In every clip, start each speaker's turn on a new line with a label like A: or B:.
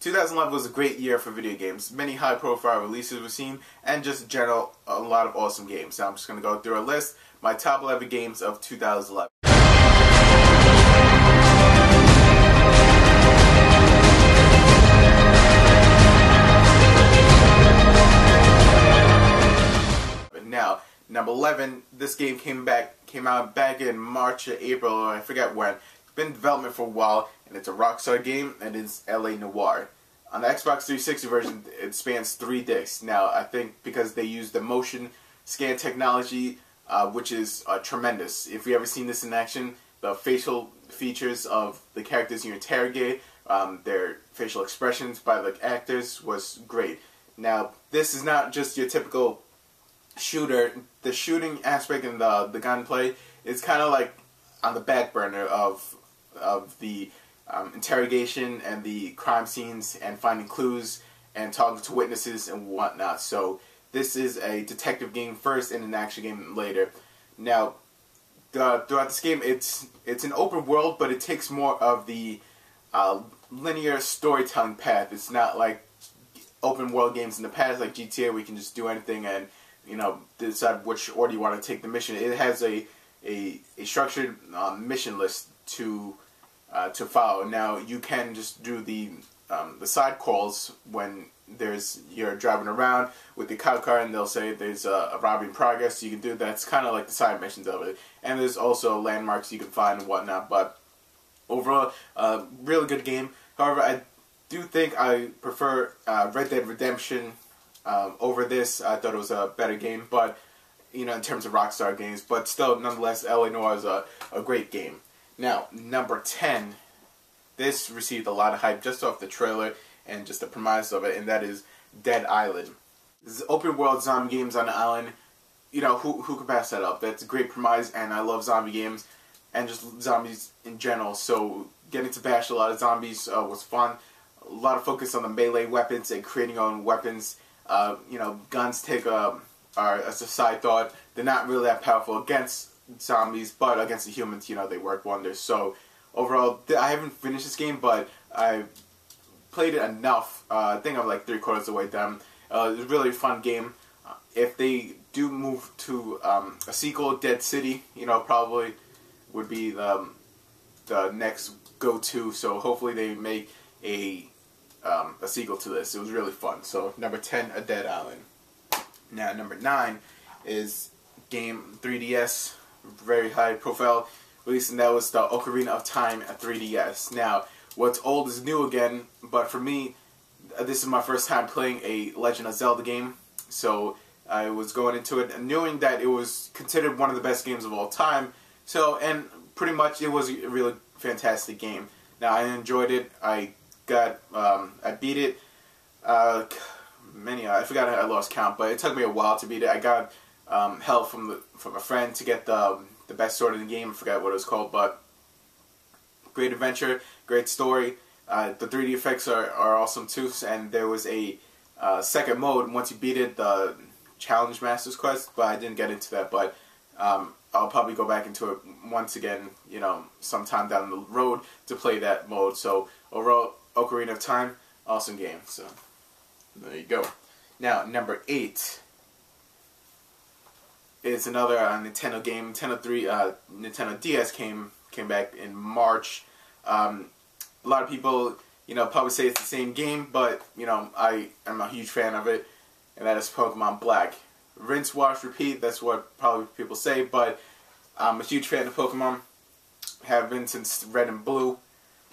A: 2011 was a great year for video games. Many high-profile releases were seen, and just in general, a lot of awesome games. Now I'm just going to go through a list, my top 11 games of 2011. Now, number 11, this game came out back in March or April, or I forget when. It's been in development for a while, and it's a Rockstar game, and it's LA Noire. On the Xbox 360 version, it spans 3 discs. Now, I think because they use the motion scan technology, which is tremendous. If you ever seen this in action, the facial features of the characters you interrogate, their facial expressions by the actors was great. Now, this is not just your typical shooter. The shooting aspect and the gunplay is kind of like on the back burner of the interrogation and the crime scenes and finding clues and talking to witnesses and whatnot. So this is a detective game first and an action game later. Now, throughout this game, it's an open world, but it takes more of the linear storytelling path. It's not like open world games in the past, like GTA, where you can just do anything and decide which order you want to take the mission. It has a structured mission list to follow. Now you can just do the side calls when you're driving around with the cop car and they'll say there's a robbery in progress. So you can do that. It's kind of like the side missions of it. And there's also landmarks you can find and whatnot. But overall, really good game. However, I do think I prefer Red Dead Redemption over this. I thought it was a better game, but in terms of Rockstar games, but still, nonetheless, LA Noire is a great game. Now, number 10, this received a lot of hype just off the trailer and just the premise of it, and that is Dead Island. This is open world zombie games on an island. Who could pass that up? That's a great premise, and I love zombie games and just zombies in general. So getting to bash a lot of zombies was fun. A lot of focus on the melee weapons and creating your own weapons. Guns are as a side thought. They're not really that powerful against zombies, but against the humans, they work wonders. So overall, I haven't finished this game, but I played it enough. I think I'm like 3/4 of the way done. It's a really fun game. If they do move to a sequel, Dead City, probably would be the next go-to. So hopefully they make a sequel to this. It was really fun. So number 10, A Dead Island. Now number 9 is game 3DS, very high profile release, and that was the Ocarina of Time at 3DS. Now, what's old is new again, but for me, this is my first time playing a Legend of Zelda game, so I was going into it and knowing that it was considered one of the best games of all time. So, and pretty much it was a really fantastic game. Now, I enjoyed it. I beat it. I forgot I lost count, but it took me a while to beat it. I got help from a friend to get the best sword in the game. I forgot what it was called, but great adventure, great story. The 3D effects are awesome too, and there was a second mode once you beat it, the Challenge Master's Quest, but I didn't get into that. But I'll probably go back into it once again, sometime down the road to play that mode. So overall, Ocarina of Time, awesome game. So there you go. Now number 8 is another Nintendo game. Nintendo DS came back in March. A lot of people, probably say it's the same game, but I am a huge fan of it, and that is Pokemon Black. Rinse, wash, repeat. That's what probably people say, but I'm a huge fan of Pokemon. Have been since Red and Blue.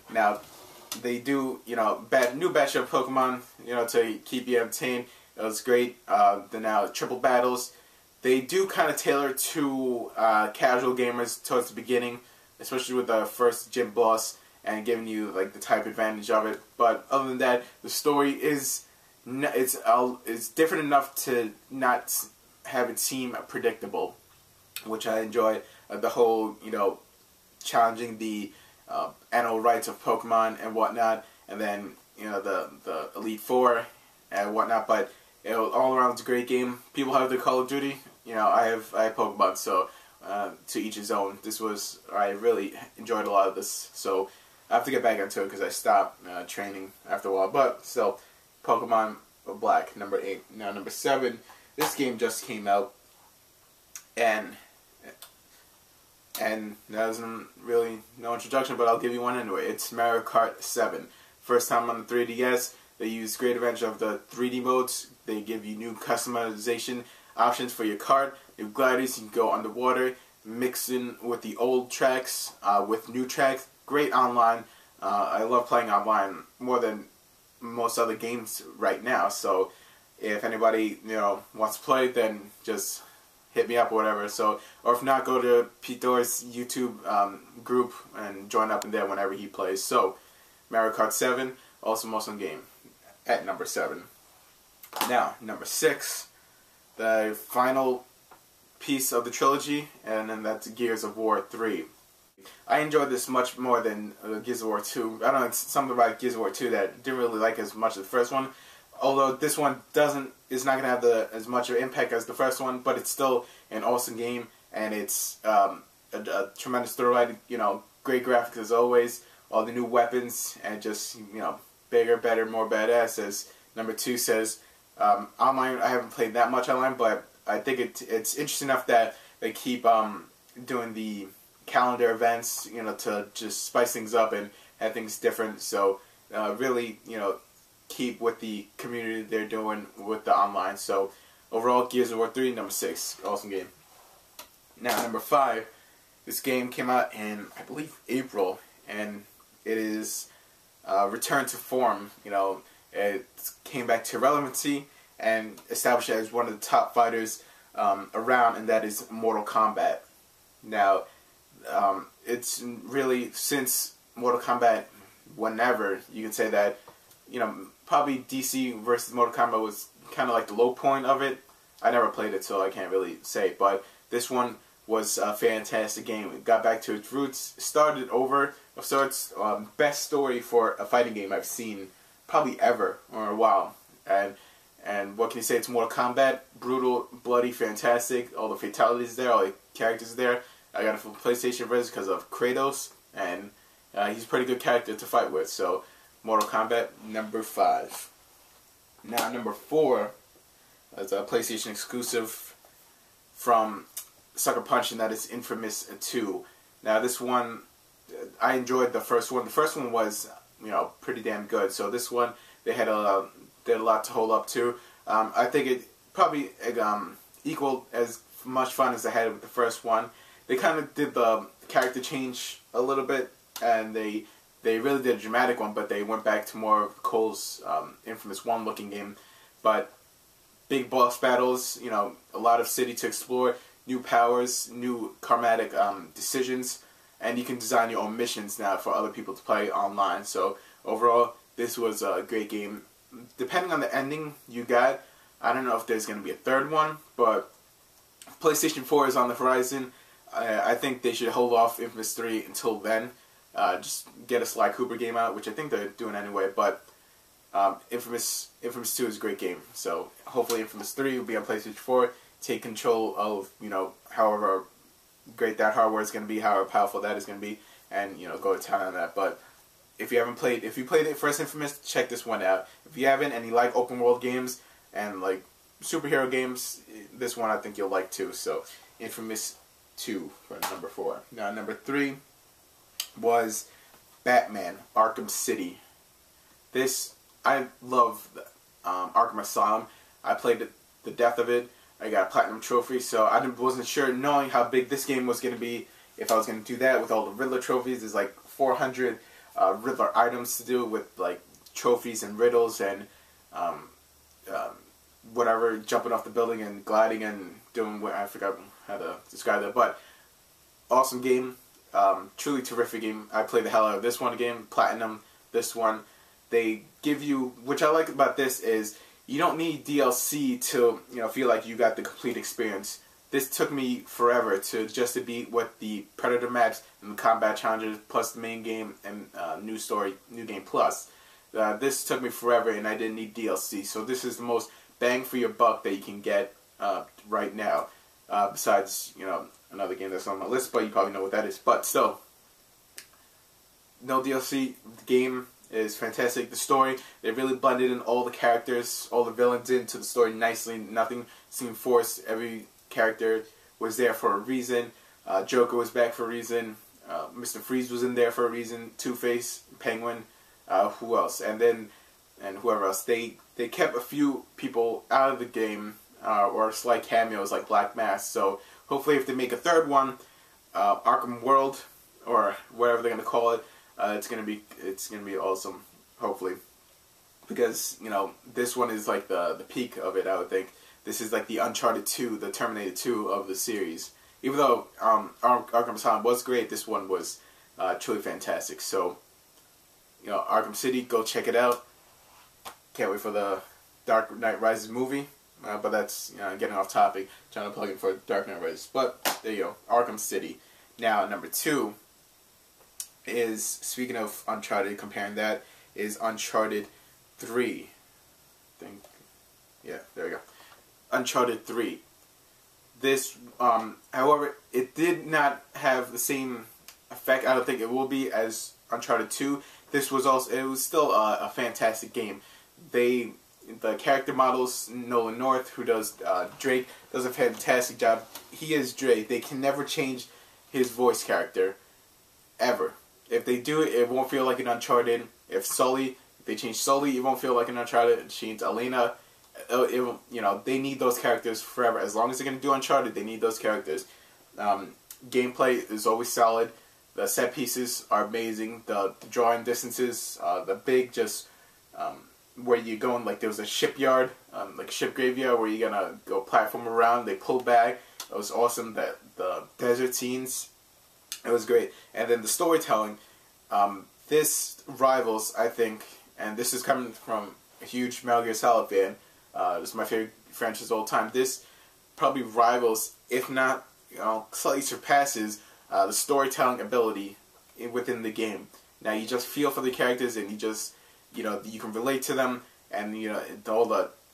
A: Now they do, new batch of Pokemon, to keep you entertained. It was great. Then now triple battles. They do kind of tailor to casual gamers towards the beginning, especially with the first gym boss and giving you like the type advantage of it. But other than that, the story is different enough to not have it seem predictable, which I enjoy. The whole challenging the animal rights of Pokemon and whatnot, and then the Elite Four and whatnot. But all around it's a great game. People have their Call of Duty. I have Pokemon, so to each his own. I really enjoyed a lot of this. So I have to get back into it because I stopped training after a while. But still, Pokemon Black, number 8. Now, number 7, this game just came out, and there isn't really no introduction, but I'll give you one anyway. It's Mario Kart 7. First time on the 3DS. They use great advantage of the 3D modes. They give you new customization options for your kart. New gliders, you can go underwater, mixing with the old tracks with new tracks. Great online. I love playing online more than most other games right now. So if anybody wants to play, then just hit me up or whatever. So, or if not, go to Pitor's YouTube group and join up in there whenever he plays. So Mario Kart 7, awesome game at number 7. Now, number 6, the final piece of the trilogy, and then that's Gears of War 3. I enjoyed this much more than Gears of War 2. I don't know, it's something about Gears of War 2 that I didn't really like as much as the first one. Although this one is not going to have as much of an impact as the first one, but it's still an awesome game, and it's a tremendous thrill ride. Great graphics as always, all the new weapons, and just bigger, better, more badass, as number 2 says. Online, I haven't played that much online, but I think it's interesting enough that they keep doing the calendar events, to just spice things up and have things different. So really, keep with the community they're doing with the online. So overall, Gears of War 3, number 6, awesome game. Now, number 5, this game came out in, I believe, April, and it is returned to form. It came back to relevancy and established it as one of the top fighters around, and that is Mortal Kombat. Now, it's really, since Mortal Kombat, whenever, you can say that, probably DC versus Mortal Kombat was kind of like the low point of it. I never played it, so I can't really say, but this one was a fantastic game. It got back to its roots, started over of sorts. Best story for a fighting game I've seen probably ever or a while. And what can you say? It's Mortal Kombat, brutal, bloody, fantastic. All the fatalities there, all the characters there. I got it from PlayStation version because of Kratos, and he's a pretty good character to fight with. So Mortal Kombat, number 5. Now, number 4 is a PlayStation exclusive from Sucker Punch, and that is Infamous 2. Now, this one, I enjoyed the first one. The first one was, pretty damn good. So this one, they had did a lot to hold up to. I think it probably equaled as much fun as I had with the first one. They kind of did the character change a little bit, and they really did a dramatic one, but they went back to more of Cole's Infamous 1 looking game. But big boss battles, a lot of city to explore, new powers, new karmatic decisions, and you can design your own missions now for other people to play online. So overall, this was a great game. Depending on the ending you got, I don't know if there's going to be a third one, but PlayStation 4 is on the horizon. I think they should hold off Infamous 3 until then. Just get a Sly Cooper game out, which I think they're doing anyway, but Infamous 2 is a great game. So hopefully Infamous 3 will be on PlayStation 4, take control of, however great that hardware is going to be, however powerful that is going to be, and, go to town on that. But if you played it first Infamous, check this one out. If you haven't and you like open world games and like superhero games, this one I think you'll like too. So Infamous 2 for number 4. Now, number 3 was Batman Arkham City. I love Arkham Asylum. I played the death of it. I got a platinum trophy, so I wasn't sure, knowing how big this game was going to be, if I was going to do that with all the Riddler trophies. There's like 400 Riddler items to do with like trophies and riddles and whatever, jumping off the building and gliding and doing what, I forgot how to describe that, but awesome game. Truly terrific game. I played the hell out of this one again. Platinum this one. They give you, which I like about this is, you don't need DLC to feel like you got the complete experience. This took me forever to beat with the Predator maps and the combat challenges plus the main game and new story, new game plus. This took me forever and I didn't need DLC. So this is the most bang for your buck that you can get right now. Besides, another game that's on my list, but you probably know what that is. But still, no DLC. The game is fantastic. The story, they really blended in all the characters, all the villains into the story nicely. Nothing seemed forced. Every character was there for a reason. Joker was back for a reason. Mr. Freeze was in there for a reason. Two-Face, Penguin, who else? And whoever else. They kept a few people out of the game, or slight cameos like Black Mask. So hopefully, if they make a third one, Arkham World, or whatever they're gonna call it, it's gonna be awesome. Hopefully, because this one is like the peak of it. I would think this is like the Uncharted 2, the Terminator 2 of the series. Even though Arkham Asylum was great, this one was truly fantastic. So, Arkham City, go check it out. Can't wait for the Dark Knight Rises movie. But that's getting off topic. Trying to plug in for Dark Knight Rises. But there you go, Arkham City. Now, number 2 is, speaking of Uncharted, comparing that, is Uncharted 3. Yeah, there we go. Uncharted 3. This, however, it did not have the same effect. I don't think it will be as Uncharted 2. This was also, it was still a fantastic game. The character models, Nolan North, who does Drake, does a fantastic job. He is Drake. They can never change his voice character, ever. If they do it, it won't feel like an Uncharted. If they change Sully, it won't feel like an Uncharted. Change Elena, they need those characters forever. As long as they're going to do Uncharted, they need those characters. Gameplay is always solid. The set pieces are amazing. The drawing distances, the big where you're going, like there was a shipyard, like a ship graveyard where you're going to go platform around. They pull back. It was awesome. The desert scenes, it was great. And then the storytelling, this rivals, I think, and this is coming from a huge Metal Gear Solid fan. This is my favorite franchise of all time. This probably rivals, if not, slightly surpasses the storytelling ability within the game. Now you just feel for the characters, and you just, you can relate to them, and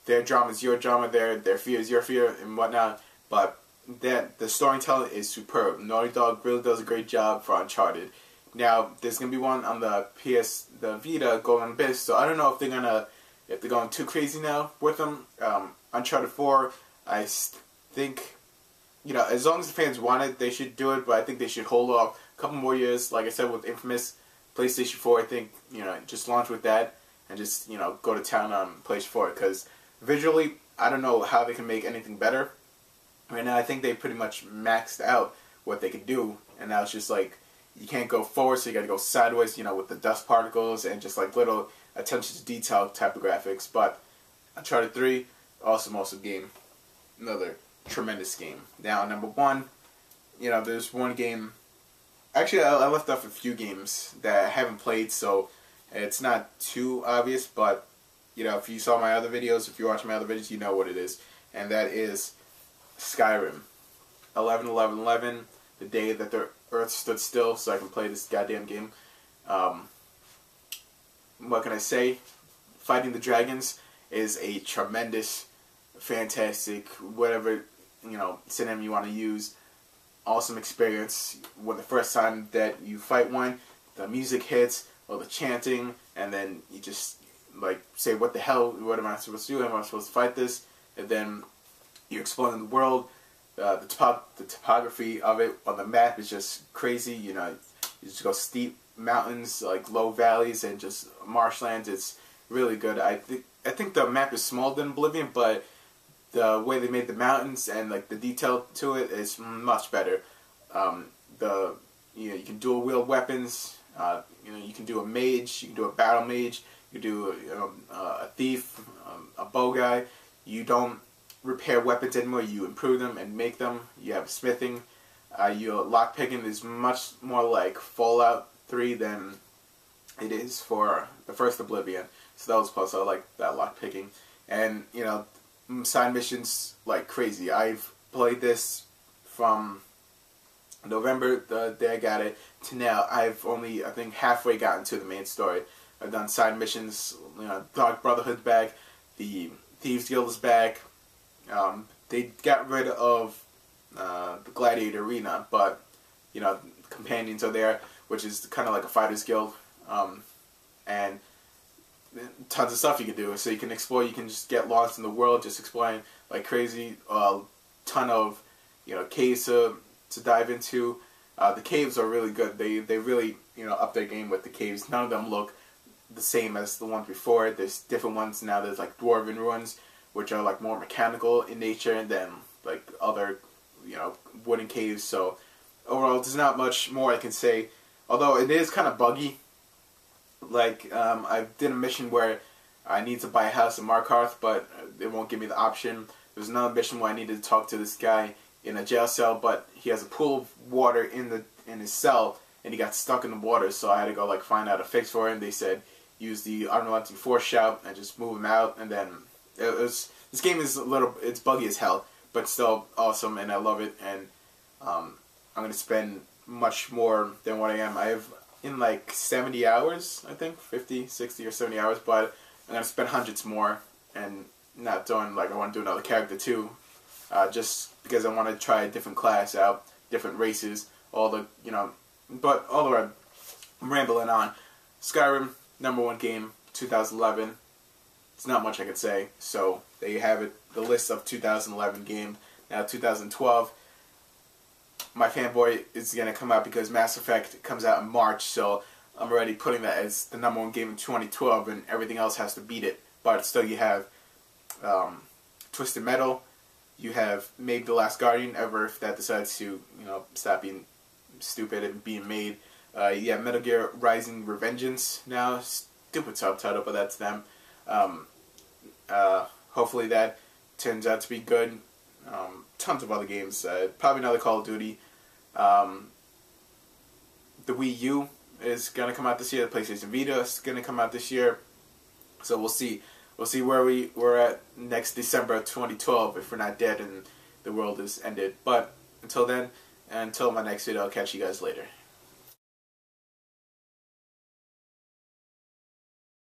A: their drama is your drama, their fear is your fear, and whatnot. But the storytelling is superb. Naughty Dog really does a great job for Uncharted. Now there's gonna be one on the Vita, Golden Abyss. So I don't know if they're going too crazy now with them. Uncharted 4, I think, as long as the fans want it, they should do it. But I think they should hold off a couple more years. Like I said with Infamous, PlayStation 4, I think, just launch with that and just, go to town on PlayStation 4. Because visually, I don't know how they can make anything better. Right now, I think they pretty much maxed out what they could do. And now it's just like, you can't go forward, so you gotta go sideways, with the dust particles and just like little attention to detail type of graphics. But Uncharted 3, awesome game. Another tremendous game. Now, number 1, there's one game. Actually, I left off a few games that I haven't played, so it's not too obvious. But, if you saw my other videos, if you watch my other videos, you know what it is. And that is Skyrim. 11/11/11, the day that the Earth stood still so I can play this goddamn game. What can I say? Fighting the dragons is a tremendous, fantastic, whatever, synonym you want to use, awesome experience. When the first time that you fight one, the music hits, or the chanting, and then you just, say, what the hell, what am I supposed to do? How am I supposed to fight this? And then you're exploring the world. The topography of it on the map is just crazy. You just go steep mountains, like low valleys, and just marshlands. It's really good. I think the map is smaller than Oblivion, but the way they made the mountains and the detail to it is much better. You can dual wield weapons. You can do a mage. You can do a battle mage. You can do a thief, a bow guy. You don't repair weapons anymore. You improve them and make them. You have smithing. Your lockpicking is much more like Fallout 3 than it is for the first Oblivion. So that was plus. I like that lockpicking. And, side missions like crazy. I've played this from November, the day I got it, to now. I've only, I think, halfway gotten to the main story. I've done side missions. Dark Brotherhood's back. The Thieves Guild is back. They got rid of the Gladiator Arena, but companions are there. which is kind of like a fighters guild, and tons of stuff you can do. So you can explore. You can just get lost in the world, just exploring like crazy. Ton of caves to dive into. The caves are really good. They really up their game with the caves. None of them look the same as the ones before. There's different ones now. There's like dwarven ruins, which are like more mechanical in nature than like other wooden caves. So overall, there's not much more I can say. Although it is kind of buggy. Like I did a mission where I need to buy a house in Markarth, but it won't give me the option. There's another mission where I needed to talk to this guy in a jail cell, but he has a pool of water in his cell, and he got stuck in the water. So I had to go like find out a fix for him. They said use the unrelenting force shout and just move him out. And then this game is it's buggy as hell, but still awesome, and I love it. And I'm gonna spend much more than what I am. I have in like 70 hours, I think 50, 60, or 70 hours, but I'm gonna spend hundreds more, and not doing like I want to do another character too, just because I want to try a different class out, different races, all the but all the way, I'm rambling on. Skyrim, #1 game, 2011. It's not much I could say. So there you have it, the list of 2011 games. Now 2012, my fanboy is gonna come out because Mass Effect comes out in March. So I'm already putting that as the #1 game in 2012, and everything else has to beat it. But still, you have Twisted Metal. You have maybe The Last Guardian, ever if that decides to stop being stupid and being made. You have Metal Gear Rising: Revengeance now. Stupid subtitle, but that's them. Hopefully that turns out to be good. Tons of other games. Probably another Call of Duty. The Wii U is going to come out this year. The PlayStation Vita is going to come out this year. So we'll see. We'll see where we're at next December 2012 if we're not dead and the world is ended. But until then, and until my next video, I'll catch you guys later.